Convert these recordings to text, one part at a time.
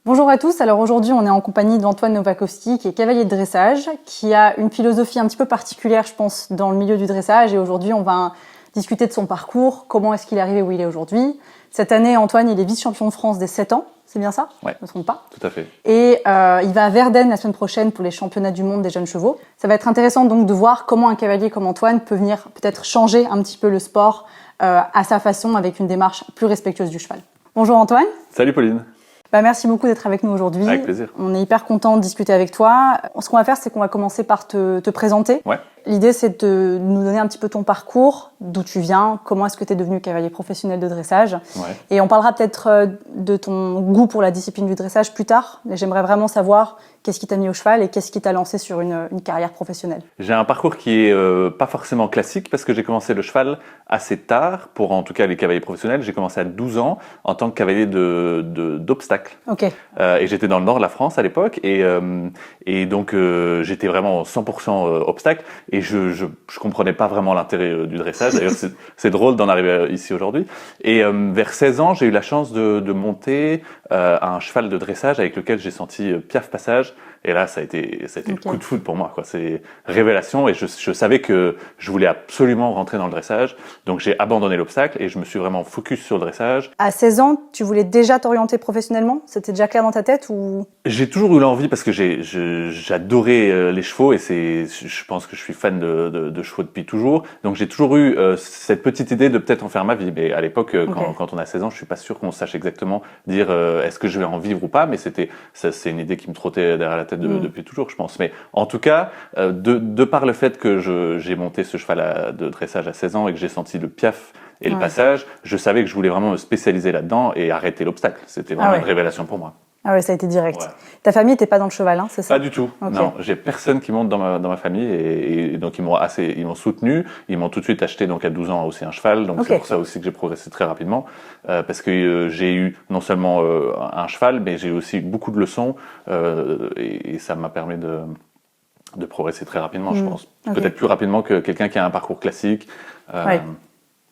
Bonjour à tous, alors aujourd'hui on est en compagnie d'Antoine Nowakowski qui est cavalier de dressage, qui a une philosophie un petit peu particulière je pense dans le milieu du dressage et aujourd'hui on va discuter de son parcours, comment est-ce qu'il est arrivé où il est aujourd'hui. Cette année Antoine il est vice-champion de France des 7 ans, c'est bien ça? Ouais, je me trompe pas. tout à fait. Et il va à Verden la semaine prochaine pour les championnats du monde des jeunes chevaux. Ça va être intéressant donc de voir comment un cavalier comme Antoine peut venir peut-être changer un petit peu le sport à sa façon avec une démarche plus respectueuse du cheval. Bonjour Antoine. Salut Pauline. Merci beaucoup d'être avec nous aujourd'hui. Avec plaisir. On est hyper content de discuter avec toi. Ce qu'on va faire, c'est qu'on va commencer par te présenter. Ouais. L'idée, c'est de nous donner un petit peu ton parcours, d'où tu viens, comment est-ce que tu es devenu cavalier professionnel de dressage. Ouais. Et on parlera peut-être de ton goût pour la discipline du dressage plus tard. Mais j'aimerais vraiment savoir qu'est-ce qui t'a mis au cheval et qu'est-ce qui t'a lancé sur une carrière professionnelle. J'ai un parcours qui est pas forcément classique parce que j'ai commencé le cheval assez tard, pour en tout cas les cavaliers professionnels. J'ai commencé à 12 ans en tant que cavalier d'obstacles. Ok. Et j'étais dans le nord de la France à l'époque et donc j'étais vraiment 100% obstacle et je comprenais pas vraiment l'intérêt du dressage. D'ailleurs c'est drôle d'en arriver ici aujourd'hui. Et vers 16 ans j'ai eu la chance de monter un cheval de dressage avec lequel j'ai senti Piaf Passage. Et là, ça a été le coup de foudre pour moi, quoi. C'est révélation et je savais que je voulais absolument rentrer dans le dressage. Donc, j'ai abandonné l'obstacle et je me suis vraiment focus sur le dressage. À 16 ans, tu voulais déjà t'orienter professionnellement? C'était déjà clair dans ta tête ou? J'ai toujours eu l'envie parce que j'adorais les chevaux et je pense que je suis fan de chevaux depuis toujours. Donc, j'ai toujours eu cette petite idée de peut-être en faire ma vie. Mais à l'époque, quand on a 16 ans, je suis pas sûr qu'on sache exactement dire est-ce que je vais en vivre ou pas. Mais c'est une idée qui me trottait derrière la tête depuis toujours, je pense. Mais en tout cas, de par le fait que j'ai monté ce cheval de dressage à 16 ans et que j'ai senti le piaf et le passage, je savais que je voulais vraiment me spécialiser là-dedans et arrêter l'obstacle. C'était vraiment une révélation pour moi. Ah ouais, ça a été direct. Ouais. Ta famille n'était pas dans le cheval, hein, c'est ça? Pas du tout. Okay. Non, j'ai personne qui monte dans ma famille et donc ils m'ont soutenu. Ils m'ont tout de suite acheté donc à 12 ans aussi un cheval. Donc c'est pour ça aussi que j'ai progressé très rapidement parce que j'ai eu non seulement un cheval, mais j'ai eu aussi beaucoup de leçons et ça m'a permis de progresser très rapidement, je pense. Peut-être plus rapidement que quelqu'un qui a un parcours classique. Ouais,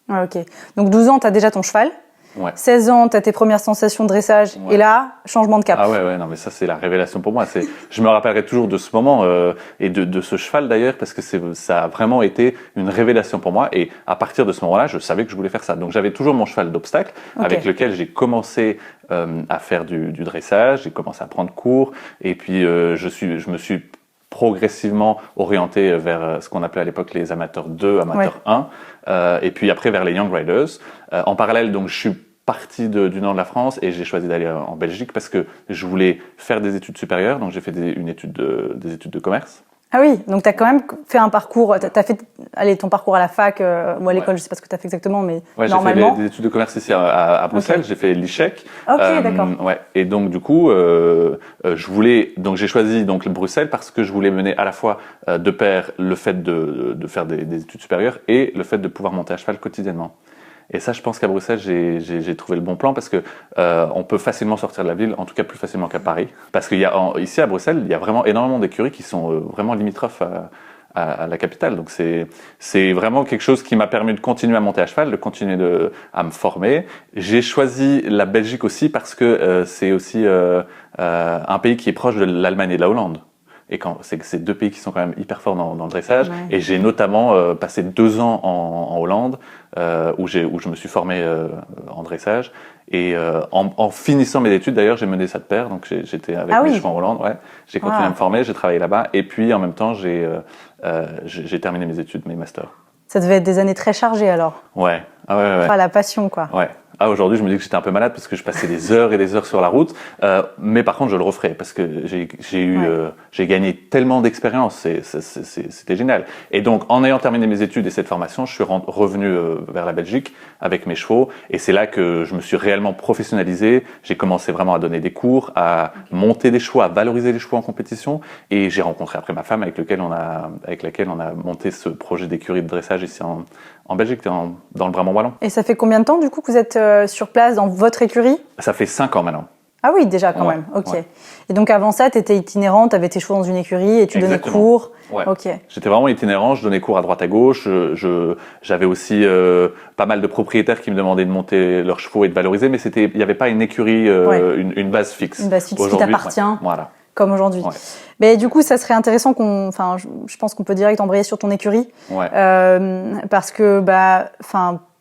ok. Donc 12 ans, tu as déjà ton cheval. Ouais. 16 ans, tu as tes premières sensations de dressage et là, changement de cap. Ah ouais, non mais ça c'est la révélation pour moi. Je me rappellerai toujours de ce moment et de ce cheval d'ailleurs parce que ça a vraiment été une révélation pour moi et à partir de ce moment-là, je savais que je voulais faire ça. Donc j'avais toujours mon cheval d'obstacle avec lequel j'ai commencé à faire du dressage, j'ai commencé à prendre cours et puis je me suis progressivement orienté vers ce qu'on appelait à l'époque les amateurs 2, amateurs 1, et puis après vers les Young Riders. En parallèle, donc je suis parti du nord de la France et j'ai choisi d'aller en Belgique parce que je voulais faire des études supérieures, donc j'ai fait des études de commerce. Ah oui, donc tu as quand même fait un parcours, tu as fait ton parcours à la fac ou à l'école, je sais pas ce que tu as fait exactement, mais normalement. J'ai fait des études de commerce ici à Bruxelles, j'ai fait l'ICHEC. Ok, d'accord. Ouais, et donc du coup, j'ai choisi donc Bruxelles parce que je voulais mener à la fois de pair le fait de faire des études supérieures et le fait de pouvoir monter à cheval quotidiennement. Et ça, je pense qu'à Bruxelles, j'ai trouvé le bon plan parce que on peut facilement sortir de la ville, en tout cas plus facilement qu'à Paris. Parce qu'il y a ici à Bruxelles, il y a vraiment énormément d'écuries qui sont vraiment limitrophes à la capitale. Donc c'est vraiment quelque chose qui m'a permis de continuer à monter à cheval, de continuer à me former. J'ai choisi la Belgique aussi parce que c'est aussi un pays qui est proche de l'Allemagne et de la Hollande. Et c'est deux pays qui sont quand même hyper forts dans le dressage. Ouais. Et j'ai notamment passé 2 ans en Hollande où je me suis formé en dressage. Et en finissant mes études, d'ailleurs, j'ai mené ça de pair. Donc j'étais avec mes chevaux en Hollande. Ouais. J'ai continué à me former, j'ai travaillé là-bas. Et puis en même temps, j'ai terminé mes études, mes masters. Ça devait être des années très chargées alors. Ouais. Ah ouais. Enfin, la passion, quoi. Ouais. Aujourd'hui, je me dis que j'étais un peu malade parce que je passais des heures et des heures sur la route. Mais par contre, je le referai parce que j'ai gagné tellement d'expérience. C'était génial. Et donc, en ayant terminé mes études et cette formation, je suis revenu vers la Belgique avec mes chevaux. Et c'est là que je me suis réellement professionnalisé. J'ai commencé vraiment à donner des cours, à monter des chevaux, à valoriser les chevaux en compétition. Et j'ai rencontré après ma femme avec laquelle on a monté ce projet d'écurie de dressage ici en Belgique, dans le Brabant wallon. Et ça fait combien de temps du coup que vous êtes sur place dans votre écurie? Ça fait 5 ans maintenant. Ah oui, déjà quand même. Ok. Ouais. Et donc avant ça, tu étais itinérant, tu avais tes chevaux dans une écurie et tu donnais cours. Ouais. Ok. J'étais vraiment itinérant, je donnais cours à droite à gauche. J'avais aussi pas mal de propriétaires qui me demandaient de monter leurs chevaux et de valoriser, mais il n'y avait pas une écurie, une base fixe. Une base fixe qui t'appartient. Voilà. Comme aujourd'hui. Ouais. Mais du coup, ça serait intéressant je pense qu'on peut direct embrayer sur ton écurie. Ouais. Parce que,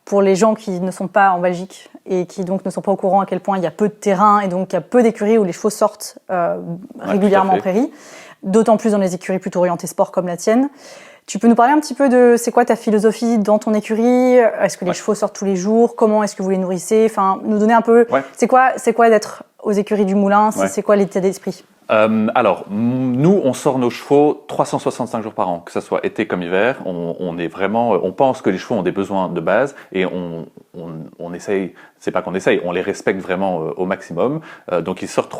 pour les gens qui ne sont pas en Belgique et qui donc ne sont pas au courant à quel point il y a peu de terrain et donc il y a peu d'écuries où les chevaux sortent régulièrement en prairie, d'autant plus dans les écuries plutôt orientées sport comme la tienne. Tu peux nous parler un petit peu de c'est quoi ta philosophie dans ton écurie? Est-ce que les chevaux sortent tous les jours? Comment est-ce que vous les nourrissez? Enfin, nous donner un peu. Ouais. C'est quoi d'être aux écuries du Moulin? C'est quoi l'état d'esprit? Alors, nous, on sort nos chevaux 365 jours par an, que ce soit été comme hiver. On pense que les chevaux ont des besoins de base et on essaye, c'est pas qu'on essaye, on les respecte vraiment au maximum. Donc, ils sortent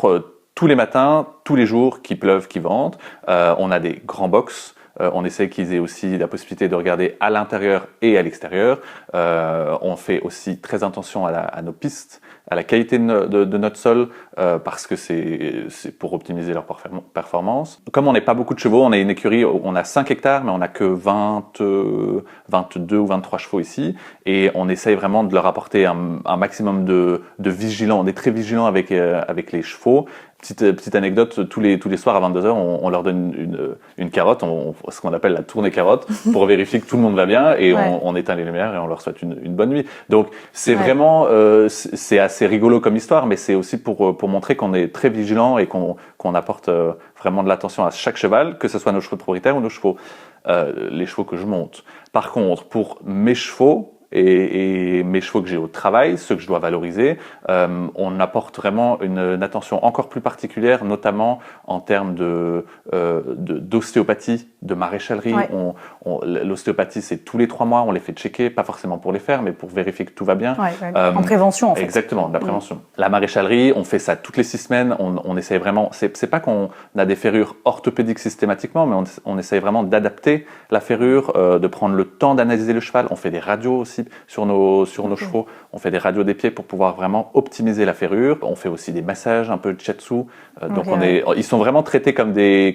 tous les matins, tous les jours, qu'il pleuve, qu'il vente. On a des grands box. On essaie qu'ils aient aussi la possibilité de regarder à l'intérieur et à l'extérieur. On fait aussi très attention à nos pistes, à la qualité de notre sol, parce que c'est pour optimiser leur performance. Comme on n'est pas beaucoup de chevaux, on a une écurie, on a 5 hectares, mais on n'a que 22 ou 23 chevaux ici. Et on essaye vraiment de leur apporter un maximum de vigilance. On est très vigilant avec les chevaux. Petite anecdote, tous les soirs à 22h, on leur donne une carotte, ce qu'on appelle la tournée carotte, pour vérifier que tout le monde va bien, et on éteint les lumières et on leur souhaite une bonne nuit. Donc c'est vraiment, c'est assez rigolo comme histoire, mais c'est aussi pour montrer qu'on est très vigilant et qu'on apporte vraiment de l'attention à chaque cheval, que ce soit nos chevaux de propriétaire ou nos chevaux, les chevaux que je monte. Par contre, pour mes chevaux, et mes chevaux que j'ai au travail, ceux que je dois valoriser, on apporte vraiment une attention encore plus particulière, notamment en termes d'ostéopathie, de maréchalerie. Ouais. L'ostéopathie, c'est tous les 3 mois, on les fait checker, pas forcément pour les faire, mais pour vérifier que tout va bien. En prévention, en fait. Exactement, de la prévention. La maréchalerie, on fait ça toutes les 6 semaines. On essaye vraiment. C'est pas qu'on a des ferrures orthopédiques systématiquement, mais on essaye vraiment d'adapter la ferrure, de prendre le temps d'analyser le cheval. On fait des radios aussi sur nos chevaux. On fait des radios des pieds pour pouvoir vraiment optimiser la ferrure. On fait aussi des massages, un peu de shiatsu. Donc ils sont vraiment traités comme des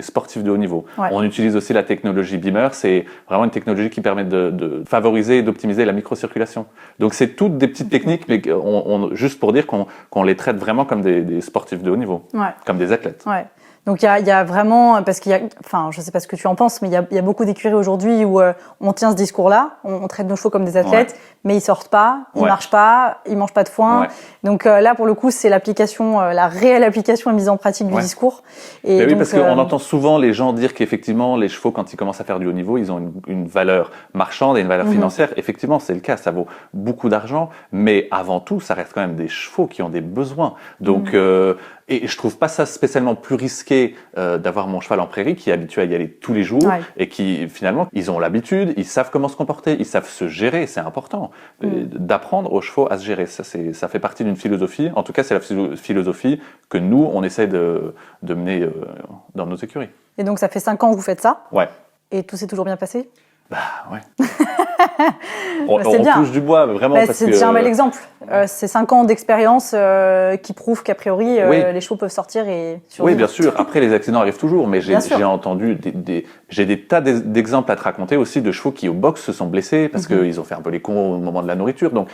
sportifs de haut niveau. Ouais. On utilise aussi la technologie Beamer. C'est vraiment une technologie qui permet de favoriser et d'optimiser la microcirculation. Donc c'est toutes des petites techniques, mais juste pour dire qu'on les traite vraiment comme des sportifs de haut niveau, comme des athlètes. Ouais. Donc il y a vraiment, parce qu'il y a, je sais pas ce que tu en penses, mais il y a beaucoup d'écuries aujourd'hui où on tient ce discours-là, on traite nos chevaux comme des athlètes, mais ils sortent pas, ils marchent pas, ils mangent pas de foin. Ouais. Donc là pour le coup c'est l'application, la réelle application et mise en pratique du discours. Et donc, oui, parce qu'on entend souvent les gens dire qu'effectivement les chevaux quand ils commencent à faire du haut niveau, ils ont une valeur marchande et une valeur financière. Effectivement c'est le cas, ça vaut beaucoup d'argent, mais avant tout ça reste quand même des chevaux qui ont des besoins. Donc et je trouve pas ça spécialement plus risqué d'avoir mon cheval en prairie qui est habitué à y aller tous les jours et qui finalement ils ont l'habitude, ils savent comment se comporter, ils savent se gérer, c'est important d'apprendre aux chevaux à se gérer. Ça fait partie d'une philosophie. En tout cas, c'est la philosophie que nous on essaie de mener dans nos écuries. Et donc ça fait 5 ans que vous faites ça. Ouais. Et tout s'est toujours bien passé. Bah ouais. on touche du bois, vraiment. C'est déjà un bel exemple. C'est 5 ans d'expérience qui prouvent qu'a priori les chevaux peuvent sortir et survivre. Oui, bien sûr. Après, les accidents arrivent toujours, mais j'ai entendu j'ai des tas d'exemples à te raconter aussi de chevaux qui au box se sont blessés parce qu'ils ont fait un peu les cons au moment de la nourriture. Donc,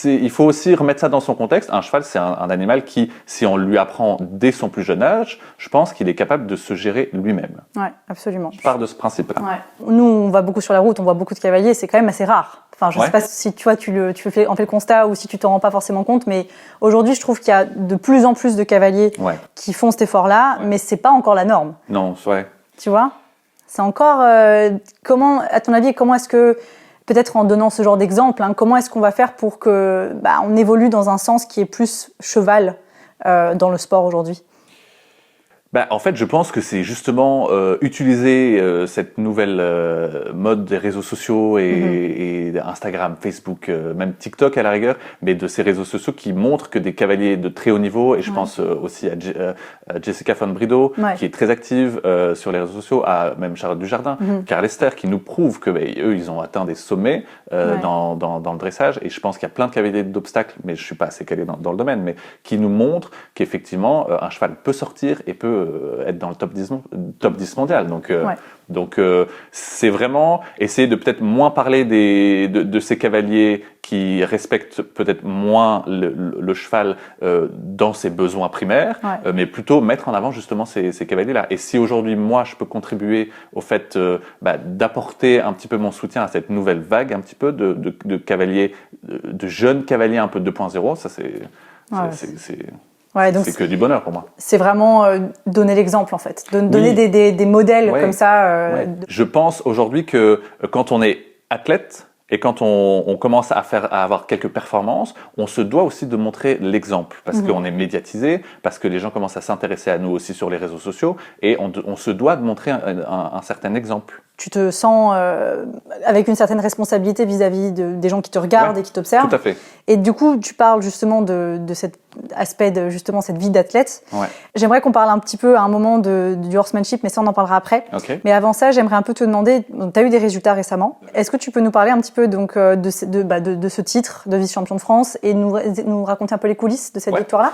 il faut aussi remettre ça dans son contexte. Un cheval, c'est un animal qui, si on lui apprend dès son plus jeune âge, je pense qu'il est capable de se gérer lui-même. Ouais, absolument. Je pars de ce principe-là. Ouais. Nous, on va beaucoup sur la route, on voit beaucoup de cavaliers, c'est quand même assez rare. Enfin, je sais pas si tu vois, tu fais le constat ou si tu t'en rends pas forcément compte, mais aujourd'hui, je trouve qu'il y a de plus en plus de cavaliers qui font cet effort-là, mais c'est pas encore la norme. Non, c'est vrai. Tu vois, c'est encore comment, à ton avis, comment est-ce que peut-être en donnant ce genre d'exemple, comment est-ce qu'on va faire pour que on évolue dans un sens qui est plus cheval dans le sport aujourd'hui? En fait, je pense que c'est justement utiliser cette nouvelle mode des réseaux sociaux et Instagram, Facebook, même TikTok à la rigueur, mais de ces réseaux sociaux qui montrent que des cavaliers de très haut niveau, et je pense aussi à Jessica Von Brideau, qui est très active sur les réseaux sociaux, à même Charlotte Dujardin, Karl Ester, qui nous prouvent que eux, ils ont atteint des sommets dans le dressage, et je pense qu'il y a plein de cavaliers d'obstacles, mais je suis pas assez calé dans le domaine, mais qui nous montrent qu'effectivement, un cheval peut sortir et peut être dans le top 10 mondial. Donc c'est vraiment essayer de peut-être moins parler de ces cavaliers qui respectent peut-être moins le cheval dans ses besoins primaires, mais plutôt mettre en avant justement ces cavaliers-là. Et si aujourd'hui, moi, je peux contribuer au fait d'apporter un petit peu mon soutien à cette nouvelle vague, un petit peu de cavaliers, de jeunes cavaliers un peu 2.0, ça c'est que du bonheur pour moi. C'est vraiment donner l'exemple en fait, donner des modèles comme ça. Je pense aujourd'hui que quand on est athlète et quand on commence à avoir quelques performances, on se doit aussi de montrer l'exemple parce qu'on est médiatisé, parce que les gens commencent à s'intéresser à nous aussi sur les réseaux sociaux et on se doit de montrer un certain exemple. Tu te sens avec une certaine responsabilité vis-à-vis des gens qui te regardent et qui t'observent. Tout à fait. Et du coup, tu parles justement de cet aspect de justement cette vie d'athlète. J'aimerais qu'on parle un petit peu à un moment du horsemanship, mais ça on en parlera après. Mais avant ça, j'aimerais un peu te demander, tu as eu des résultats récemment. Est-ce que tu peux nous parler un petit peu donc de ce titre de vice-champion de France et nous raconter un peu les coulisses de cette victoire-là?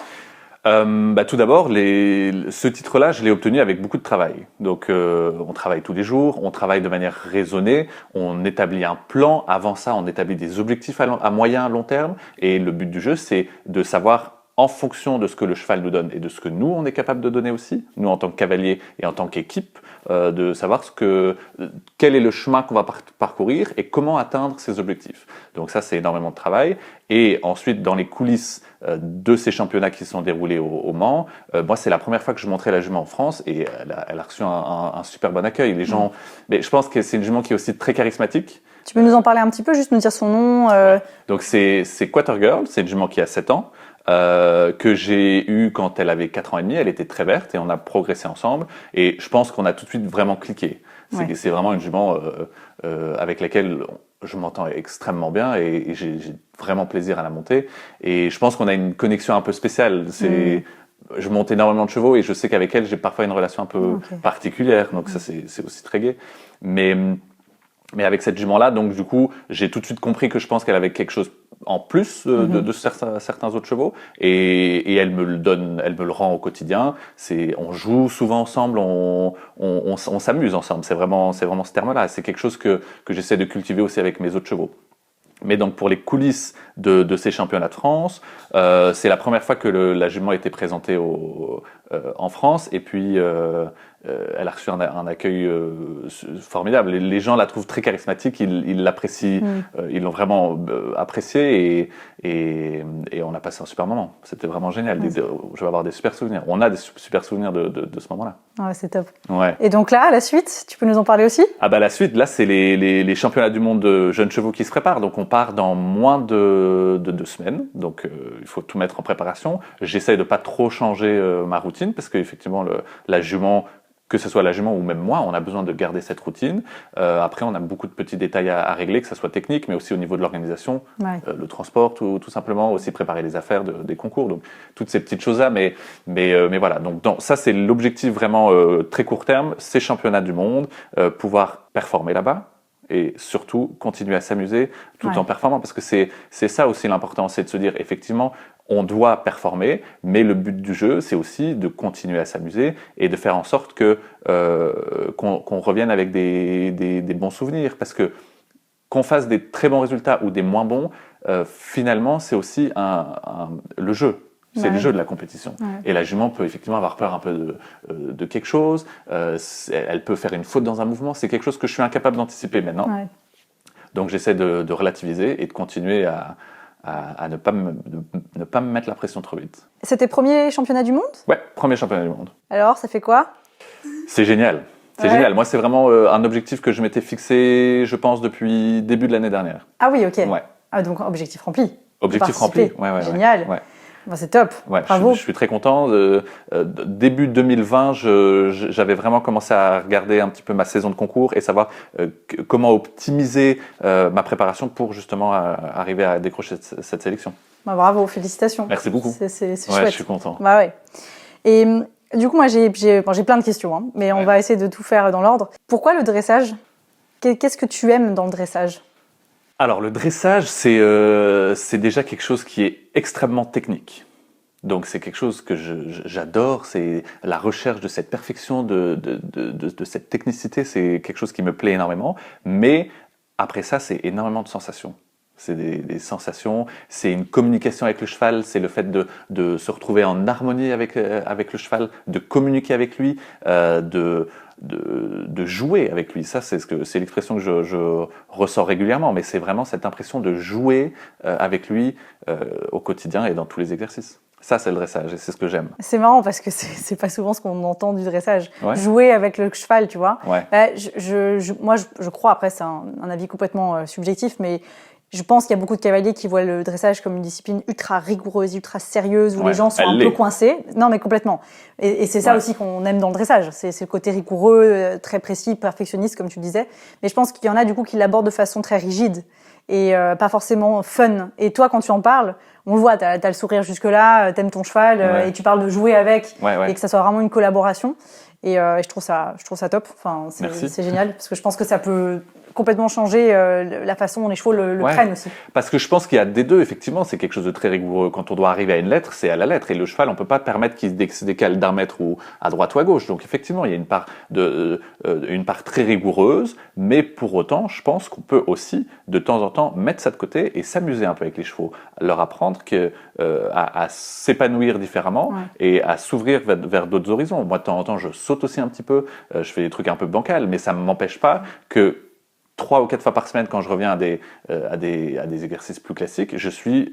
Tout d'abord, ce titre-là, je l'ai obtenu avec beaucoup de travail. Donc, on travaille tous les jours, on travaille de manière raisonnée, on établit un plan. Avant ça, on établit des objectifs à moyen, long terme. Et le but du jeu, c'est de savoir, en fonction de ce que le cheval nous donne et de ce que nous, on est capable de donner aussi, nous en tant que cavalier et en tant qu'équipe, de savoir quel est le chemin qu'on va parcourir et comment atteindre ces objectifs. Donc ça, c'est énormément de travail. Et ensuite, dans les coulisses de ces championnats qui se sont déroulés au Mans, moi, c'est la première fois que je montrais la jument en France et elle a reçu un super bon accueil. Les gens, mais je pense que c'est une jument qui est aussi très charismatique. Tu peux nous en parler un petit peu, juste nous dire son nom Donc c'est Quarter Girl, c'est une jument qui a 7 ans. Que j'ai eu quand elle avait 4 ans et demi, elle était très verte et on a progressé ensemble et je pense qu'on a tout de suite vraiment cliqué. C'est vraiment une jument avec laquelle je m'entends extrêmement bien et j'ai vraiment plaisir à la monter et je pense qu'on a une connexion un peu spéciale. Je monte énormément de chevaux et je sais qu'avec elle j'ai parfois une relation un peu particulière, donc ça c'est aussi très gai. Mais avec cette jument-là, donc du coup, j'ai tout de suite compris que je pense qu'elle avait quelque chose en plus de certains autres chevaux, et elle me le donne, elle me le rend au quotidien. On joue souvent ensemble, on s'amuse ensemble. C'est vraiment ce terme-là. C'est quelque chose que j'essaie de cultiver aussi avec mes autres chevaux. Mais donc pour les coulisses de ces championnats de France, c'est la première fois que la jument a été présentée en France, et puis elle a reçu un accueil formidable. Les gens la trouvent très charismatique, ils l'apprécient, ils l'ont vraiment appréciée et on a passé un super moment. C'était vraiment génial. Je vais avoir des super souvenirs. On a des super souvenirs de ce moment-là. Ouais, c'est top. Et donc là, la suite, tu peux nous en parler aussi? La suite, là, c'est les championnats du monde de jeunes chevaux qui se préparent. Donc on part dans moins de 2 semaines. Donc il faut tout mettre en préparation. J'essaie de pas trop changer ma routine parce qu'effectivement la jument, que ce soit la jument ou même moi, on a besoin de garder cette routine. Après, on a beaucoup de petits détails à régler, que ce soit technique, mais aussi au niveau de l'organisation, le transport, tout simplement, aussi préparer les affaires des concours, donc toutes ces petites choses-là. Mais voilà, donc ça c'est l'objectif vraiment très court terme, ces championnats du monde, pouvoir performer là-bas. Et surtout, continuer à s'amuser tout en performant. Parce que c'est ça aussi l'important, c'est de se dire, effectivement, on doit performer, mais le but du jeu, c'est aussi de continuer à s'amuser et de faire en sorte qu'on revienne avec des bons souvenirs. Parce que qu'on fasse des très bons résultats ou des moins bons, finalement, c'est aussi le jeu. C'est le jeu de la compétition. Et la jument peut effectivement avoir peur un peu de quelque chose. Elle peut faire une faute dans un mouvement. C'est quelque chose que je suis incapable d'anticiper maintenant. Donc j'essaie de relativiser et de continuer à ne pas me mettre la pression trop vite. C'était premier championnat du monde? Ouais, premier championnat du monde. Alors, ça fait quoi? C'est génial. C'est génial. Moi, c'est vraiment un objectif que je m'étais fixé, je pense, depuis début de l'année dernière. Ah oui, ok. Ouais. Ah, donc objectif rempli. Objectif rempli. Génial. Bah, c'est top. Ouais, Bravo. je suis très content. Début 2020, j'avais vraiment commencé à regarder un petit peu ma saison de concours et savoir comment optimiser ma préparation pour justement arriver à décrocher cette sélection. Bah, bravo, félicitations. Merci beaucoup. C'est Ouais, chouette. je suis content. Bah ouais. Et du coup, moi, j'ai plein de questions, hein, mais on va essayer de tout faire dans l'ordre. Pourquoi le dressage? Qu'est-ce que tu aimes dans le dressage? Alors, le dressage, c'est déjà quelque chose qui est extrêmement technique. Donc, c'est quelque chose que j'adore, c'est la recherche de cette perfection, de cette technicité, c'est quelque chose qui me plaît énormément. Mais après ça, c'est énormément de sensations. C'est des sensations, c'est une communication avec le cheval, c'est le fait de se retrouver en harmonie avec le cheval, de communiquer avec lui, de jouer avec lui. Ça, c'est l'expression que je ressors régulièrement, mais c'est vraiment cette impression de jouer avec lui au quotidien et dans tous les exercices. Ça, c'est le dressage et c'est ce que j'aime. C'est marrant parce que c'est pas souvent ce qu'on entend du dressage. Ouais. Jouer avec le cheval, tu vois. Ouais. Moi, je crois, après, c'est un avis complètement subjectif, mais je pense qu'il y a beaucoup de cavaliers qui voient le dressage comme une discipline ultra rigoureuse, ultra sérieuse, où les gens sont un peu coincés. Non, mais complètement. Et c'est ça aussi qu'on aime dans le dressage. C'est le côté rigoureux, très précis, perfectionniste, comme tu disais. Mais je pense qu'il y en a, du coup, qui l'abordent de façon très rigide et pas forcément fun. Et toi, quand tu en parles, on le voit, t'as le sourire jusque-là, t'aimes ton cheval, et tu parles de jouer avec, et que ça soit vraiment une collaboration. Et je trouve ça top. Enfin, c'est génial, parce que je pense que ça peut complètement changer la façon dont les chevaux le prennent aussi. Parce que je pense qu'il y a des deux, effectivement, c'est quelque chose de très rigoureux. Quand on doit arriver à une lettre, c'est à la lettre. Et le cheval, on peut pas permettre qu'il se décale d'un mètre ou à droite ou à gauche. Donc effectivement, il y a une part très rigoureuse, mais pour autant, je pense qu'on peut aussi, de temps en temps, mettre ça de côté et s'amuser un peu avec les chevaux. Leur apprendre à s'épanouir différemment et à s'ouvrir vers d'autres horizons. Moi, de temps en temps, je saute aussi un petit peu. Je fais des trucs un peu bancals, mais ça ne m'empêche pas que 3 ou 4 fois par semaine, quand je reviens à des exercices plus classiques, je suis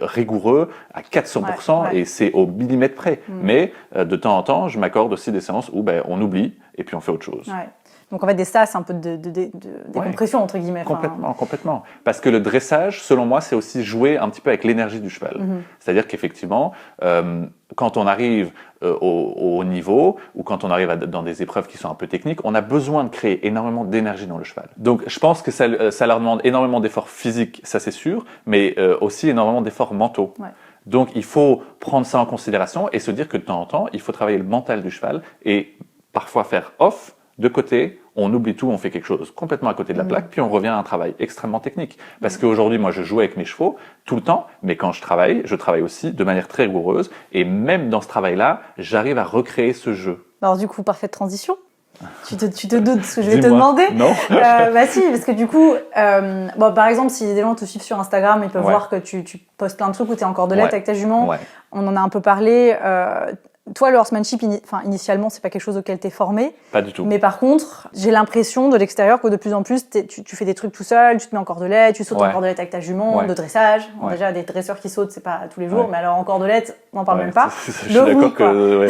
rigoureux à 400% et c'est au millimètre près. Mais de temps en temps, je m'accorde aussi des séances où on oublie et puis on fait autre chose. Ouais. Donc en fait, des sas, un peu de décompression, entre guillemets. Complètement. Parce que le dressage, selon moi, c'est aussi jouer un petit peu avec l'énergie du cheval. C'est-à-dire qu'effectivement, quand on arrive au niveau ou quand on arrive dans des épreuves qui sont un peu techniques, on a besoin de créer énormément d'énergie dans le cheval. Donc je pense que ça leur demande énormément d'efforts physiques, ça c'est sûr, mais aussi énormément d'efforts mentaux. Ouais. Donc il faut prendre ça en considération et se dire que de temps en temps, il faut travailler le mental du cheval et parfois faire off, de côté, on oublie tout, on fait quelque chose complètement à côté de la plaque, puis on revient à un travail extrêmement technique. Parce qu'aujourd'hui, moi, je joue avec mes chevaux tout le temps, mais quand je travaille aussi de manière très rigoureuse, et même dans ce travail-là, j'arrive à recréer ce jeu. Alors du coup, parfaite transition. Tu te doutes de ce que je vais te demander? Non. Bah si, parce que du coup, par exemple, si des gens te suivent sur Instagram, ils peuvent voir que tu postes plein de trucs où tu es en cordelette avec ta jument. Ouais. On en a un peu parlé. Toi, le horsemanship, initialement, c'est pas quelque chose auquel t'es formé. Pas du tout. Mais par contre, j'ai l'impression de l'extérieur que de plus en plus, tu fais des trucs tout seul, tu te mets en cordelette, tu sautes en cordelette avec ta jument, de dressage. Bon, déjà, des dresseurs qui sautent, c'est pas tous les jours, mais alors en cordelette, on n'en parle même pas. Je suis d'accord que...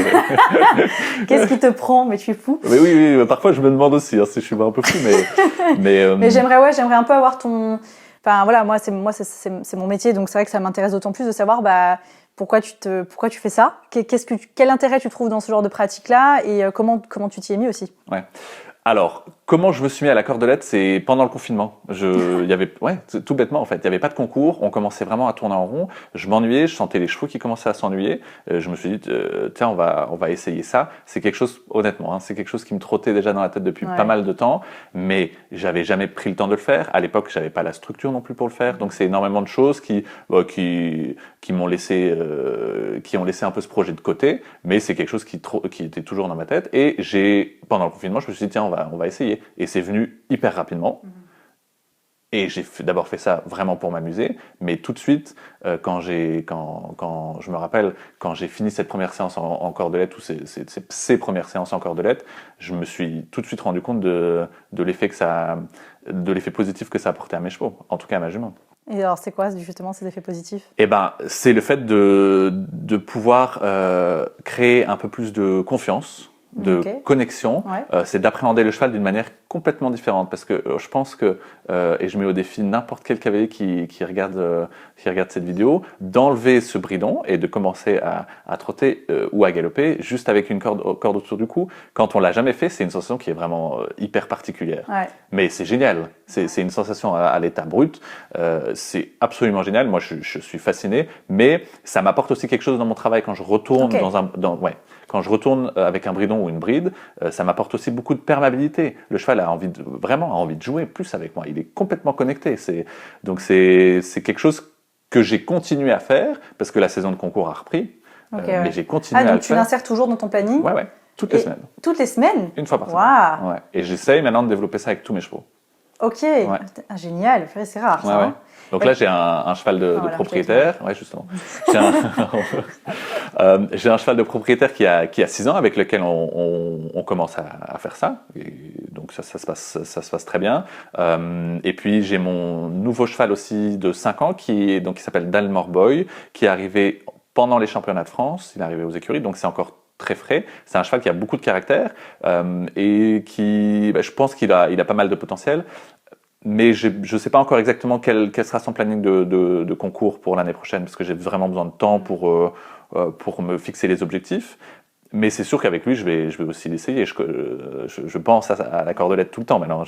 Qu'est-ce qui te prend? Mais tu es fou. Mais oui, parfois je me demande aussi, si je suis un peu fou, mais... Mais j'aimerais un peu avoir ton... Enfin voilà, moi c'est mon métier, donc c'est vrai que ça m'intéresse d'autant plus de savoir... Pourquoi tu fais ça? Quel intérêt tu trouves dans ce genre de pratique-là et comment tu t'y es mis aussi? Ouais. Alors, comment je me suis mis à la cordelette, c'est pendant le confinement. Tout bêtement en fait, il y avait pas de concours, on commençait vraiment à tourner en rond. Je m'ennuyais, je sentais les chevaux qui commençaient à s'ennuyer. Je me suis dit tiens, on va essayer ça. C'est quelque chose, honnêtement, c'est quelque chose qui me trottait déjà dans la tête depuis pas mal de temps, mais j'avais jamais pris le temps de le faire. À l'époque, j'avais pas la structure non plus pour le faire, donc c'est énormément de choses qui m'ont laissé qui ont laissé un peu ce projet de côté, mais c'est quelque chose qui était toujours dans ma tête. Et pendant le confinement, je me suis dit tiens, on va essayer. Et c'est venu hyper rapidement. Et j'ai d'abord fait ça vraiment pour m'amuser, mais tout de suite, quand je me rappelle, quand j'ai fini cette première séance en cordelette, ou ces premières séances en cordelette, je me suis tout de suite rendu compte de l'effet positif que ça apportait à mes chevaux, en tout cas à ma jument. Et alors, c'est quoi justement ces effets positifs? C'est le fait de pouvoir créer un peu plus de confiance de connexion, c'est d'appréhender le cheval d'une manière complètement différente. Parce que je pense que, et je mets au défi n'importe quel cavalier qui regarde cette vidéo, d'enlever ce bridon et de commencer à trotter ou à galoper juste avec une corde autour du cou. Quand on l'a jamais fait, c'est une sensation qui est vraiment hyper particulière. Ouais. Mais c'est génial. C'est une sensation à l'état brut. C'est absolument génial. Moi, je suis fasciné. Mais ça m'apporte aussi quelque chose dans mon travail quand je retourne quand je retourne avec un bridon ou une bride, ça m'apporte aussi beaucoup de perméabilité. Le cheval a envie de jouer plus avec moi. Il est complètement connecté. Donc c'est quelque chose que j'ai continué à faire parce que la saison de concours a repris. Mais j'ai continué à le faire. Donc tu l'insères toujours dans ton planning? Ouais. Toutes les semaines. Toutes les semaines? Une fois par semaine. Ouais. Et j'essaye maintenant de développer ça avec tous mes chevaux. Ok, génial, c'est rare ça. Ouais. Donc là, j'ai un cheval de propriétaire. Ouais, justement. J'ai un cheval de propriétaire qui a 6 ans, avec lequel on commence à faire ça. Et donc ça se passe très bien. Et puis j'ai mon nouveau cheval aussi de 5 ans qui s'appelle Dalmor Boy, qui est arrivé pendant les championnats de France. Il est arrivé aux écuries, donc c'est encore très frais. C'est un cheval qui a beaucoup de caractère et qui, je pense qu'il a pas mal de potentiel. Mais je ne sais pas encore exactement quel sera son planning de concours pour l'année prochaine, parce que j'ai vraiment besoin de temps pour me fixer les objectifs. Mais c'est sûr qu'avec lui, je vais aussi l'essayer. Je pense à la cordelette tout le temps maintenant.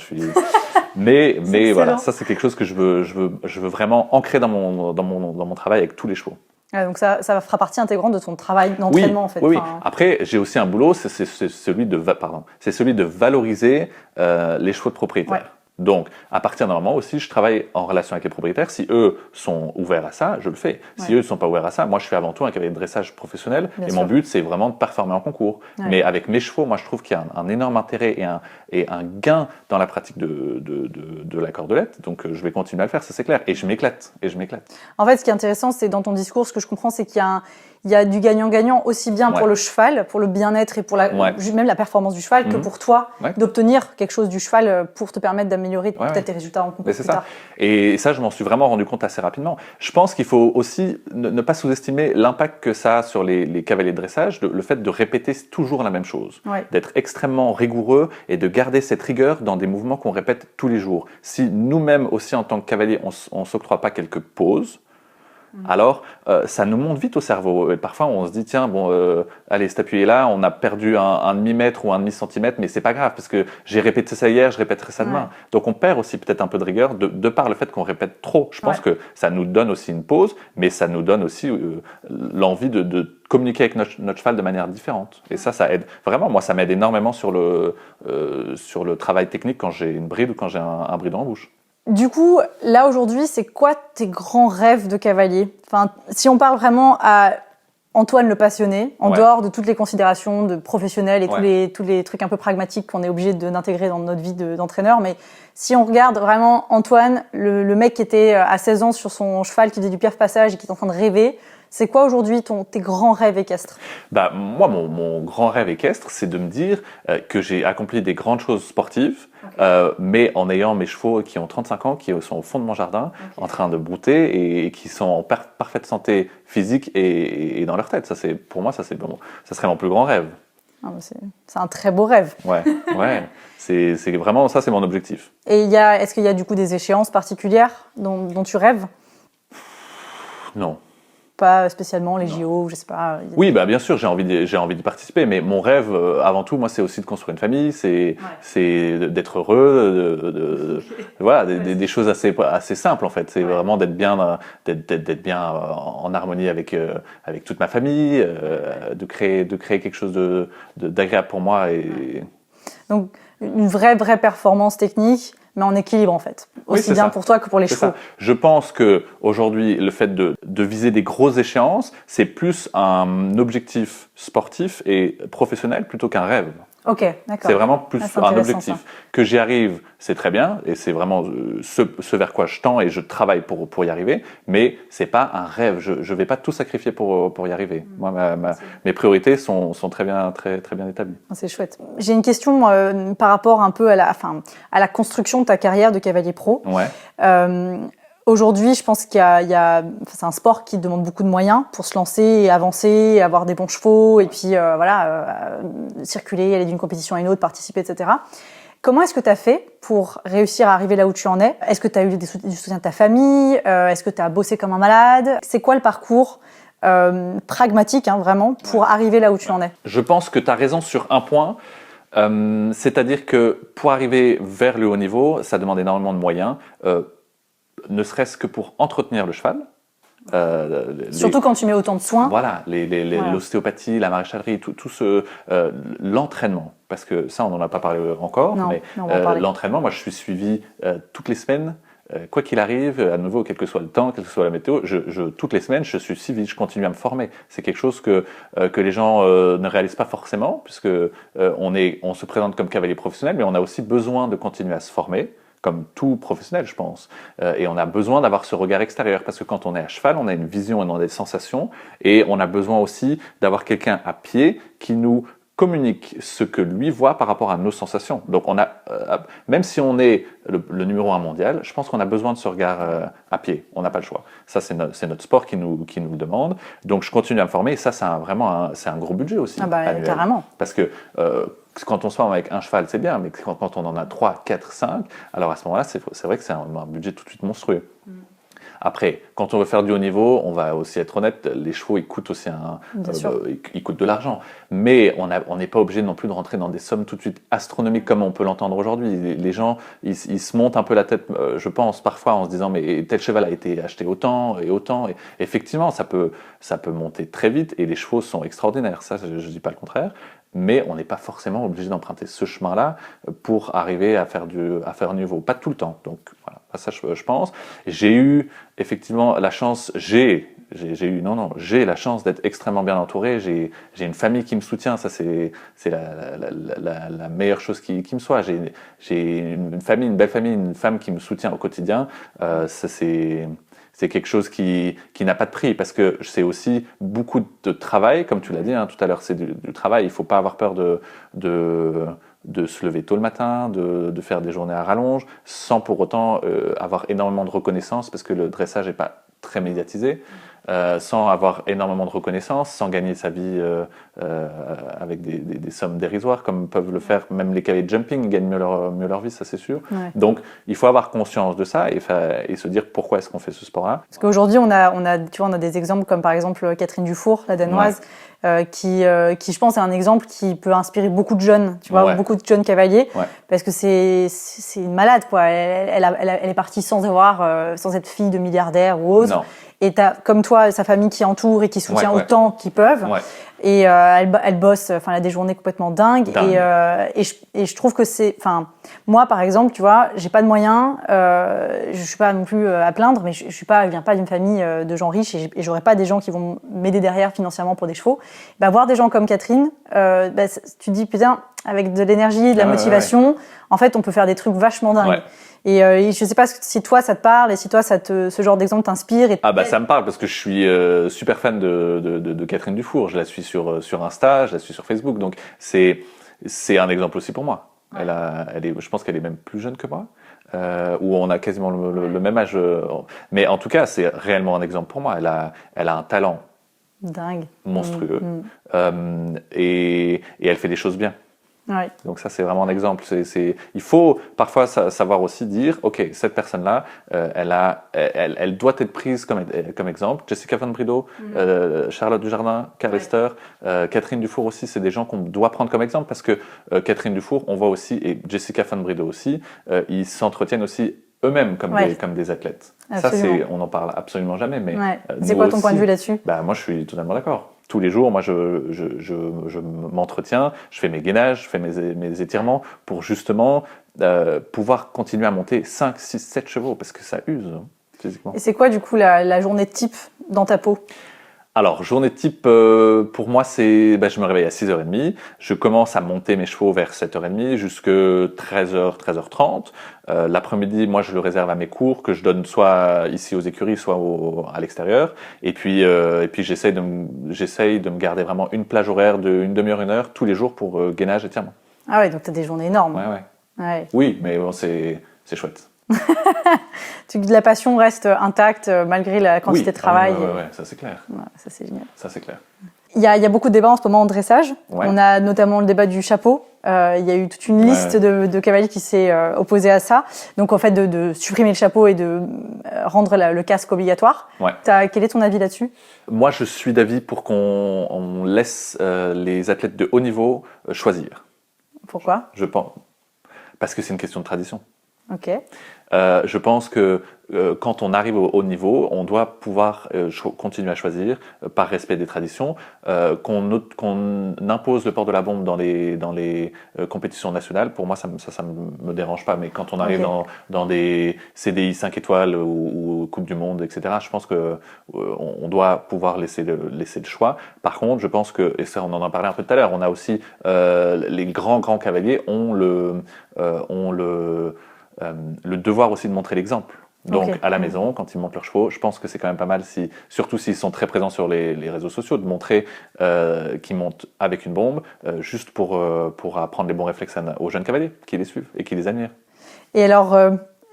Mais voilà, ça c'est quelque chose que je veux vraiment ancrer dans mon travail avec tous les chevaux. Donc ça fera partie intégrante de ton travail d'entraînement en fait. Oui. Après, j'ai aussi un boulot, c'est celui de valoriser les chevaux de propriétaires. Ouais. Donc, à partir d'un moment aussi, je travaille en relation avec les propriétaires. Si eux sont ouverts à ça, je le fais. Si eux ne sont pas ouverts à ça, moi, je fais avant tout un cavalier de dressage professionnel. Bien sûr. Mon but, c'est vraiment de performer en concours. Ouais. Mais avec mes chevaux, moi, je trouve qu'il y a un énorme intérêt et un gain dans la pratique de la cordelette. Donc, je vais continuer à le faire, ça c'est clair. Et je m'éclate. En fait, ce qui est intéressant, c'est dans ton discours, ce que je comprends, c'est qu'il y a du gagnant-gagnant aussi bien pour le cheval, pour le bien-être et pour même la performance du cheval, que pour toi, d'obtenir quelque chose du cheval pour te permettre d'améliorer peut-être tes résultats en concours plus tard. Et ça, je m'en suis vraiment rendu compte assez rapidement. Je pense qu'il faut aussi ne pas sous-estimer l'impact que ça a sur les cavaliers de dressage, le fait de répéter toujours la même chose, d'être extrêmement rigoureux et de garder cette rigueur dans des mouvements qu'on répète tous les jours. Si nous-mêmes aussi en tant que cavaliers, on ne s'octroie pas quelques pauses, alors ça nous monte vite au cerveau. Et parfois on se dit tiens allez cet appui est là, on a perdu un demi-mètre ou un demi-centimètre, mais c'est pas grave parce que j'ai répété ça hier, je répéterai ça demain. Donc on perd aussi peut-être un peu de rigueur de par le fait qu'on répète trop. Je pense que ça nous donne aussi une pause, mais ça nous donne aussi l'envie de communiquer avec notre cheval de manière différente. Et ça aide. Vraiment, moi ça m'aide énormément sur le travail technique quand j'ai une bride ou quand j'ai un bridon en bouche. Du coup, là aujourd'hui, c'est quoi tes grands rêves de cavalier? Enfin, si on parle vraiment à Antoine le passionné, en dehors de toutes les considérations de professionnel et tous les trucs un peu pragmatiques qu'on est obligé d'intégrer dans notre vie d'entraîneur, mais si on regarde vraiment Antoine, le mec qui était à 16 ans sur son cheval, qui faisait du piaf-passage et qui est en train de rêver, c'est quoi aujourd'hui tes grands rêves équestres? Moi, mon grand rêve équestre, c'est de me dire que j'ai accompli des grandes choses sportives, mais en ayant mes chevaux qui ont 35 ans, qui sont au fond de mon jardin, en train de brouter et qui sont en parfaite santé physique et dans leur tête. Pour moi, ça serait mon plus grand rêve. C'est un très beau rêve. Ouais. C'est vraiment ça, c'est mon objectif. Et est-ce qu'il y a du coup des échéances particulières dont tu rêves? Non. Pas spécialement les JO, je sais pas. Oui, bien sûr, j'ai envie d'y participer, mais mon rêve, avant tout, moi, c'est aussi de construire une famille, c'est d'être heureux, des choses assez simples en fait. C'est vraiment d'être bien en harmonie avec toute ma famille, de créer quelque chose d'agréable pour moi Donc une vraie performance technique, mais en équilibre en fait, aussi bien pour toi que pour les chevaux. Je pense que aujourd'hui, le fait de viser des grosses échéances, c'est plus un objectif sportif et professionnel plutôt qu'un rêve. Ok, d'accord. C'est vraiment plus un objectif. Ça. Que j'y arrive, c'est très bien, et c'est vraiment ce vers quoi je tends et je travaille pour y arriver, mais c'est pas un rêve. Je vais pas tout sacrifier pour y arriver. Moi, mes priorités sont très bien établies. C'est chouette. J'ai une question par rapport un peu à la construction de ta carrière de cavalier pro. Aujourd'hui, je pense c'est un sport qui demande beaucoup de moyens pour se lancer et avancer, avoir des bons chevaux et puis circuler, aller d'une compétition à une autre, participer, etc. Comment est-ce que tu as fait pour réussir à arriver là où tu en es? Est-ce que tu as eu du soutien de ta famille? Est-ce que tu as bossé comme un malade? C'est quoi le parcours pragmatique, vraiment, pour arriver là où tu en es? Je pense que tu as raison sur un point. C'est-à-dire que pour arriver vers le haut niveau, ça demande énormément de moyens. Ne serait-ce que pour entretenir le cheval. Surtout quand tu mets autant de soins. Voilà, l'ostéopathie, la maréchalerie, l'entraînement. Parce que ça, on n'en a pas parlé encore, mais l'entraînement, moi je suis suivi toutes les semaines. Quoi qu'il arrive, à nouveau, quel que soit le temps, quelle que soit la météo, toutes les semaines, je suis suivi, je continue à me former. C'est quelque chose que les gens ne réalisent pas forcément, puisque on se présente comme cavalier professionnel, mais on a aussi besoin de continuer à se former, comme tout professionnel, je pense. Et on a besoin d'avoir ce regard extérieur, parce que quand on est à cheval, on a une vision, on a des sensations, et on a besoin aussi d'avoir quelqu'un à pied qui nous communique ce que lui voit par rapport à nos sensations. Donc même si on est le numéro 1 mondial, je pense qu'on a besoin de ce regard à pied. On n'a pas le choix. Ça, c'est notre sport qui nous le demande. Donc je continue à me former, et ça, c'est un gros budget aussi. Carrément. Parce que quand on se forme avec un cheval, c'est bien, mais quand on en a 3, 4, 5, alors à ce moment-là, c'est vrai que c'est un budget tout de suite monstrueux. Après, quand on veut faire du haut niveau, on va aussi être honnête, les chevaux, ils coûtent aussi ils coûtent de l'argent. Mais on n'est pas obligé non plus de rentrer dans des sommes tout de suite astronomiques comme on peut l'entendre aujourd'hui. Les gens, ils se montent un peu la tête, je pense, parfois en se disant mais tel cheval a été acheté autant et autant. Et effectivement, ça peut monter très vite et les chevaux sont extraordinaires. Ça, je ne dis pas le contraire. Mais on n'est pas forcément obligé d'emprunter ce chemin-là pour arriver à faire niveau. Pas tout le temps. Donc voilà, ça je pense. J'ai eu effectivement la chance, j'ai la chance d'être extrêmement bien entouré. J'ai une famille qui me soutient. Ça c'est la meilleure chose qui me soit. J'ai une famille, une belle famille, une femme qui me soutient au quotidien. Ça c'est quelque chose qui n'a pas de prix, parce que c'est aussi beaucoup de travail, comme tu l'as dit tout à l'heure, c'est du travail. Il ne faut pas avoir peur de se lever tôt le matin, de faire des journées à rallonge, sans pour autant avoir énormément de reconnaissance, parce que le dressage n'est pas très médiatisé, sans avoir énormément de reconnaissance, sans gagner sa vie avec des sommes dérisoires, comme peuvent le faire même les cavaliers de jumping, ils gagnent mieux leur vie, ça c'est sûr. Ouais. Donc il faut avoir conscience de ça et se dire pourquoi est-ce qu'on fait ce sport-là. Parce qu'aujourd'hui, on a des exemples comme par exemple Catherine Dufour, la Danoise, qui je pense est un exemple qui peut inspirer beaucoup de jeunes, beaucoup de jeunes cavaliers, parce que c'est une malade, quoi. Elle est partie sans être fille de milliardaire ou autre. Non. Et t'as, comme toi, sa famille qui entoure et qui soutient autant qu'ils peuvent. Ouais. Et elle bosse, elle a des journées complètement dingues. Et je trouve que moi par exemple, tu vois, j'ai pas de moyens, je suis pas non plus à plaindre, mais je viens pas d'une famille de gens riches et j'aurais pas des gens qui vont m'aider derrière financièrement pour des chevaux. Voir des gens comme Catherine, tu te dis putain, avec de l'énergie, de la motivation, en fait, on peut faire des trucs vachement dingues. Ouais. Et je sais pas si toi ça te parle et si toi ce genre d'exemple t'inspire. Ça me parle parce que je suis super fan de Catherine Dufour. Je la suis sur Insta, je la suis sur Facebook, donc c'est un exemple aussi pour moi. Ouais. Je pense qu'elle est même plus jeune que moi, où on a quasiment le même âge. Mais en tout cas, c'est réellement un exemple pour moi. Elle a un talent dingue, monstrueux, et elle fait des choses bien. Ouais. Donc ça, c'est vraiment un exemple. Il faut parfois savoir aussi dire, ok, cette personne-là, elle doit être prise comme exemple. Jessica Van Brido, Charlotte Dujardin, Carl Lester, Catherine Dufour aussi, c'est des gens qu'on doit prendre comme exemple, parce que Catherine Dufour, on voit aussi, et Jessica Van Brido aussi, ils s'entretiennent aussi eux-mêmes comme des athlètes. Absolument. Ça, on n'en parle absolument jamais. Mais c'est quoi ton point de vue là-dessus ? Moi, je suis totalement d'accord. Tous les jours, moi, je m'entretiens, je fais mes gainages, je fais mes étirements pour justement pouvoir continuer à monter 5, 6, 7 chevaux, parce que ça use physiquement. Et c'est quoi, du coup, la journée type dans ta peau ? Alors, journée type, pour moi, c'est je me réveille à 6h30, je commence à monter mes chevaux vers 7h30 jusque 13h, 13h30. L'après-midi, moi, je le réserve à mes cours que je donne soit ici aux écuries, soit à l'extérieur. Et puis j'essaye de me garder vraiment une plage horaire d'une demi-heure, 1 heure tous les jours pour gainage et étirement. Ah ouais, donc t'as des journées énormes. Ouais. Oui, mais bon, c'est chouette. La passion reste intacte malgré la quantité de travail. Oui, ça c'est clair. Ouais, ça c'est génial. Ça c'est clair. Il y a beaucoup de débats en ce moment en dressage. Ouais. On a notamment le débat du chapeau. Il y a eu toute une liste de cavaliers qui s'est opposée à ça. Donc en fait de supprimer le chapeau et de rendre le casque obligatoire. Ouais. Quel est ton avis là-dessus? Moi je suis d'avis pour qu'on laisse les athlètes de haut niveau choisir. Pourquoi? Je pense. Parce que c'est une question de tradition. Ok. Je pense que quand on arrive au haut niveau, on doit pouvoir continuer à choisir par respect des traditions, qu'on impose le port de la bombe dans les compétitions nationales. Pour moi, ça me dérange pas. Mais quand on arrive dans des CDI 5 étoiles ou Coupe du Monde, etc., je pense que on doit pouvoir laisser le choix. Par contre, je pense que, et ça on en a parlé un peu tout à l'heure, on a aussi les grands cavaliers ont le devoir aussi de montrer l'exemple. Donc à la maison, quand ils montent leurs chevaux, je pense que c'est quand même pas mal, surtout s'ils sont très présents sur les réseaux sociaux, de montrer qu'ils montent avec une bombe, juste pour apprendre les bons réflexes aux jeunes cavaliers qui les suivent et qui les admirent. Et alors,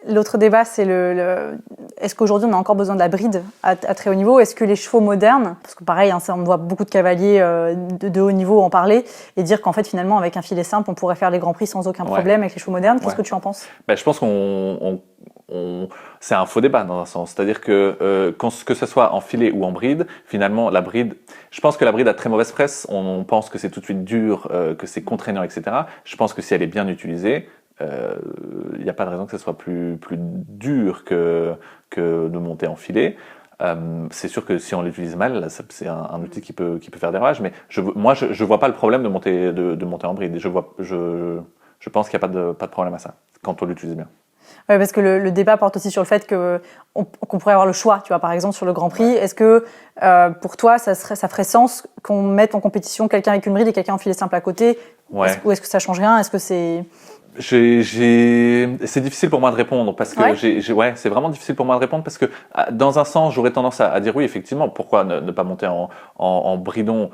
l'autre débat, c'est est-ce qu'aujourd'hui on a encore besoin de la bride à très haut niveau? Est-ce que les chevaux modernes, parce que pareil, on voit beaucoup de cavaliers de haut niveau en parler, et dire qu'en fait finalement avec un filet simple, on pourrait faire les grands prix sans aucun problème avec les chevaux modernes. Qu'est-ce que tu en penses? Je pense c'est un faux débat dans un sens. C'est-à-dire que que ce soit en filet ou en bride, finalement, je pense que la bride a très mauvaise presse. On pense que c'est tout de suite dur, que c'est contraignant, etc. Je pense que si elle est bien utilisée, il n'y a pas de raison que ce soit plus dur que de monter en filet. C'est sûr que si on l'utilise mal, c'est un outil qui peut faire des ravages. Mais moi, je vois pas le problème de monter en bride. Je pense qu'il n'y a pas de problème à ça quand on l'utilise bien. Ouais, parce que le débat porte aussi sur le fait qu'on pourrait avoir le choix, tu vois, par exemple sur le Grand Prix. Est-ce que pour toi, ça ferait sens qu'on mette en compétition quelqu'un avec une bride et quelqu'un en filet simple à côté? Ou est-ce que ça change rien? Est-ce que c'est... C'est difficile pour moi de répondre parce que c'est vraiment difficile pour moi de répondre parce que dans un sens j'aurais tendance à dire oui effectivement pourquoi ne pas monter en bridon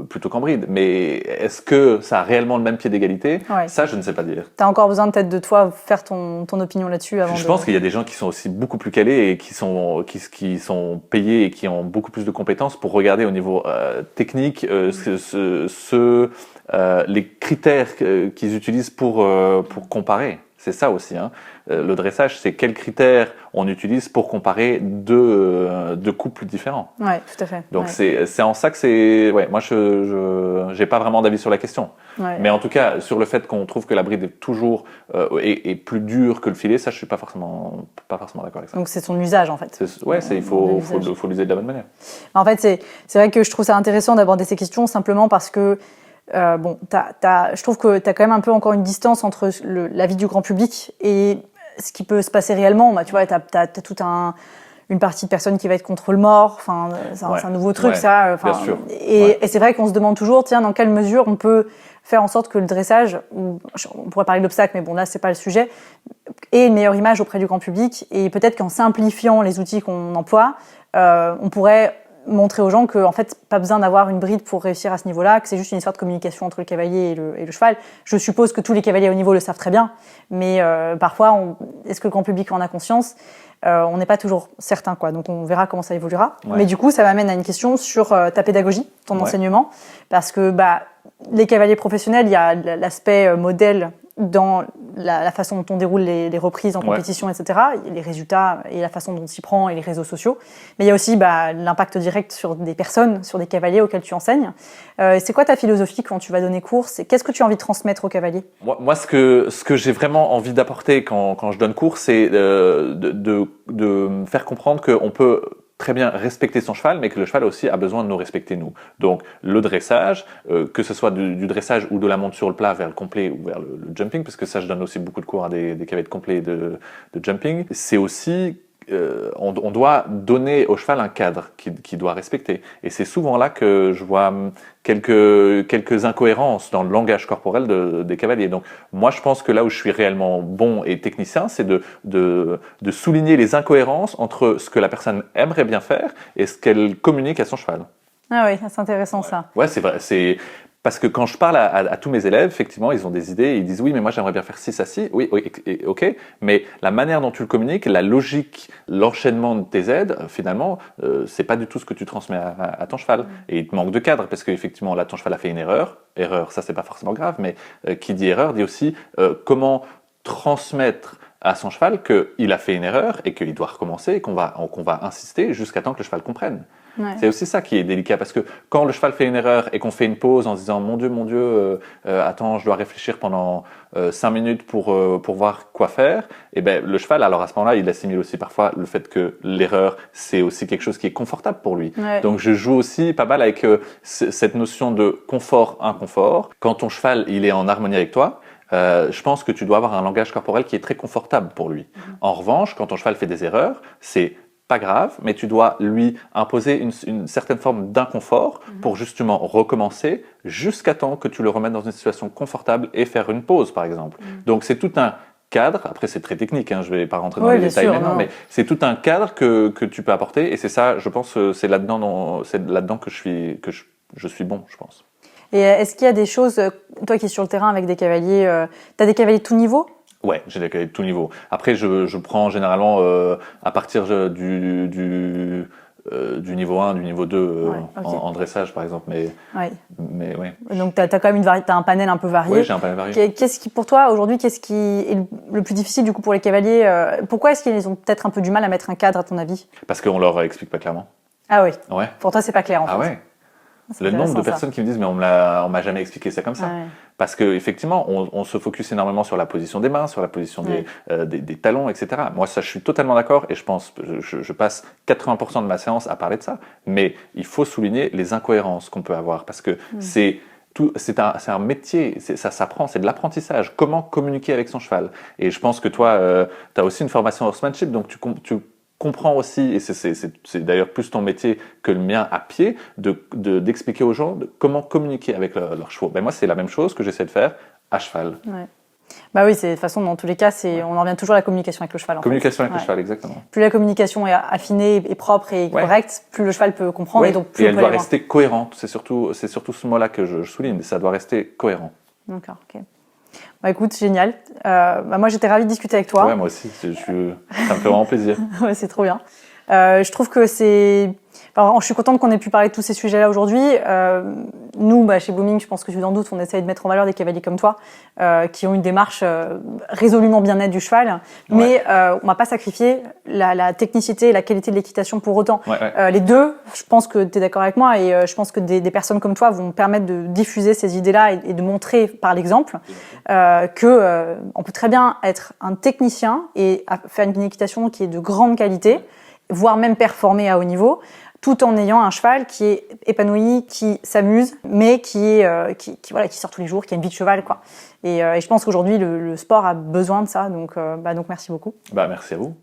plutôt qu'en bride, mais est-ce que ça a réellement le même pied d'égalité? Ça je ne sais pas dire. T'as encore besoin peut-être de toi faire ton opinion là-dessus avant. Je pense qu'il y a des gens qui sont aussi beaucoup plus calés et qui sont payés et qui ont beaucoup plus de compétences pour regarder au niveau technique les critères qu'ils utilisent pour comparer. C'est ça aussi. Le dressage, c'est quels critères on utilise pour comparer deux couples différents. Oui, tout à fait. Donc c'est en ça que c'est... Ouais, moi, je n'ai pas vraiment d'avis sur la question. Ouais. Mais en tout cas, sur le fait qu'on trouve que la bride est toujours est plus dure que le filet, ça, je suis pas forcément d'accord avec ça. Donc c'est son usage, en fait. Il faut l'user de la bonne manière. En fait, c'est vrai que je trouve ça intéressant d'aborder ces questions simplement parce que je trouve que tu as quand même un peu encore une distance entre l'avis du grand public et ce qui peut se passer réellement. Tu vois, tu as toute une partie de personnes qui va être contre le mort. Enfin, c'est un nouveau truc, ça. Bien sûr. Et c'est vrai qu'on se demande toujours, tiens, dans quelle mesure on peut faire en sorte que le dressage, on pourrait parler d'obstacles, mais bon, là, c'est pas le sujet, ait une meilleure image auprès du grand public. Et peut-être qu'en simplifiant les outils qu'on emploie, on pourrait montrer aux gens que en fait pas besoin d'avoir une bride pour réussir à ce niveau-là, que c'est juste une histoire de communication entre le cavalier et le cheval. Je suppose que tous les cavaliers au niveau le savent très bien, mais parfois est-ce que le grand public en a conscience? On n'est pas toujours certain, quoi. Donc on verra comment ça évoluera. Mais du coup, ça m'amène à une question sur ta pédagogie, ton enseignement, parce que les cavaliers professionnels, il y a l'aspect modèle dans la façon dont on déroule les reprises en compétition, etc., les résultats et la façon dont on s'y prend et les réseaux sociaux. Mais il y a aussi l'impact direct sur des personnes, sur des cavaliers auxquels tu enseignes. C'est quoi ta philosophie quand tu vas donner cours? Qu'est-ce que tu as envie de transmettre aux cavaliers? Moi, ce que j'ai vraiment envie d'apporter quand je donne cours, c'est de faire comprendre qu'on peut très bien respecter son cheval, mais que le cheval aussi a besoin de nous respecter nous. Donc le dressage, que ce soit du dressage ou de la monte sur le plat vers le complet ou vers le jumping, parce que ça je donne aussi beaucoup de cours à des cavaliers de complet de jumping, c'est aussi on doit donner au cheval un cadre qu'il doit respecter. Et c'est souvent là que je vois quelques incohérences dans le langage corporel des cavaliers. Donc moi je pense que là où je suis réellement bon et technicien, c'est de souligner les incohérences entre ce que la personne aimerait bien faire et ce qu'elle communique à son cheval. Ah oui, c'est intéressant ça. Ouais, c'est vrai. Parce que quand je parle à tous mes élèves, effectivement, ils ont des idées, ils disent oui, mais moi j'aimerais bien faire ci, ça, ci. Oui, ok, mais la manière dont tu le communiques, la logique, l'enchaînement de tes aides, finalement, c'est pas du tout ce que tu transmets à ton cheval. Et il te manque de cadre, parce qu'effectivement, là, ton cheval a fait une erreur. Erreur, ça, c'est pas forcément grave, mais qui dit erreur dit aussi comment transmettre à son cheval qu'il a fait une erreur et qu'il doit recommencer et qu'on va insister jusqu'à temps que le cheval comprenne. Ouais. C'est aussi ça qui est délicat parce que quand le cheval fait une erreur et qu'on fait une pause en se disant mon Dieu, attends, je dois réfléchir pendant 5 minutes pour voir quoi faire, et ben le cheval, alors à ce moment-là, il assimile aussi parfois le fait que l'erreur, c'est aussi quelque chose qui est confortable pour lui. Ouais. Donc je joue aussi pas mal avec cette notion de confort-inconfort. Quand ton cheval, il est en harmonie avec toi, je pense que tu dois avoir un langage corporel qui est très confortable pour lui. En revanche, quand ton cheval fait des erreurs, c'est pas grave, mais tu dois lui imposer une certaine forme d'inconfort pour justement recommencer jusqu'à temps que tu le remettes dans une situation confortable et faire une pause, par exemple. Donc c'est tout un cadre, après c'est très technique, hein, je vais pas rentrer dans les détails maintenant, mais c'est tout un cadre que tu peux apporter et c'est ça, je pense, c'est là-dedans que je suis bon, je pense. Et est-ce qu'il y a des choses, toi qui es sur le terrain avec des cavaliers, tu as des cavaliers de tout niveau ? Ouais, j'ai des cavaliers de tout niveau. Après, je prends généralement à partir du niveau 1, du niveau 2 en dressage, par exemple. Mais ouais. Donc, tu as quand même t'as un panel un peu varié. Oui, j'ai un panel varié. Qu'est-ce qui, pour toi, aujourd'hui, qu'est-ce qui est le plus difficile, du coup, pour les cavaliers pourquoi est-ce qu'ils ont peut-être un peu du mal à mettre un cadre, à ton avis ? Parce qu'on leur explique pas clairement. Ah oui. Ouais. Pour toi, c'est pas clair, en fait. Ah ouais. Le nombre de personnes qui me disent mais on m'a jamais expliqué ça comme ça. Ouais. Parce que effectivement, on se focus énormément sur la position des mains, sur la position des talons, etc. Moi, ça, je suis totalement d'accord et je pense, je passe 80% de ma séance à parler de ça. Mais il faut souligner les incohérences qu'on peut avoir parce que c'est un métier, ça s'apprend, c'est de l'apprentissage. Comment communiquer avec son cheval. Et je pense que toi, tu as aussi une formation horsemanship, donc tu comprends aussi, et c'est d'ailleurs plus ton métier que le mien à pied, d'expliquer aux gens comment communiquer avec leurs chevaux. Ben moi, c'est la même chose que j'essaie de faire à cheval. Ouais. Bah oui, de toute façon, dans tous les cas, on en revient toujours à la communication avec le cheval. Communication avec le cheval, exactement. Plus la communication est affinée, et propre et correcte, plus le cheval peut comprendre et donc plus elle doit rester cohérente. C'est surtout ce mot-là que je souligne. Ça doit rester cohérent. D'accord, ok. Bah écoute, génial. Moi, j'étais ravie de discuter avec toi. Ouais, moi aussi. Ça me fait vraiment plaisir. Ouais, c'est trop bien. Je trouve que je suis contente qu'on ait pu parler de tous ces sujets-là aujourd'hui. Nous, chez Blooming, je pense que tu t'en doutes, on essaye de mettre en valeur des cavaliers comme toi, qui ont une démarche résolument bien-être du cheval. Mais on va pas sacrifier la technicité et la qualité de l'équitation pour autant. Les deux, je pense que tu es d'accord avec moi, et je pense que des personnes comme toi vont permettre de diffuser ces idées-là et de montrer par l'exemple que on peut très bien être un technicien et faire une équitation qui est de grande qualité, voire même performer à haut niveau, tout en ayant un cheval qui est épanoui, qui s'amuse, mais qui sort tous les jours, qui a une vie de cheval, quoi. Et je pense qu'aujourd'hui, le sport a besoin de ça, donc merci beaucoup. Merci à vous.